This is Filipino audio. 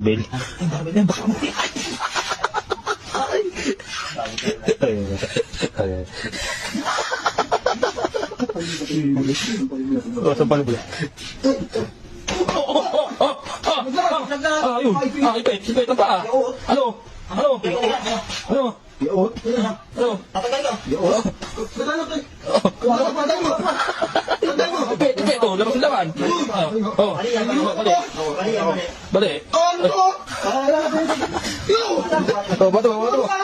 Bel. Ay, baka mo. Ay. Oh, saan pala pala? Ayun. Ipit ang paa. Ano? Ipit, oh, labas ang laman. Oh, bali. Oh, bato. Ano ba?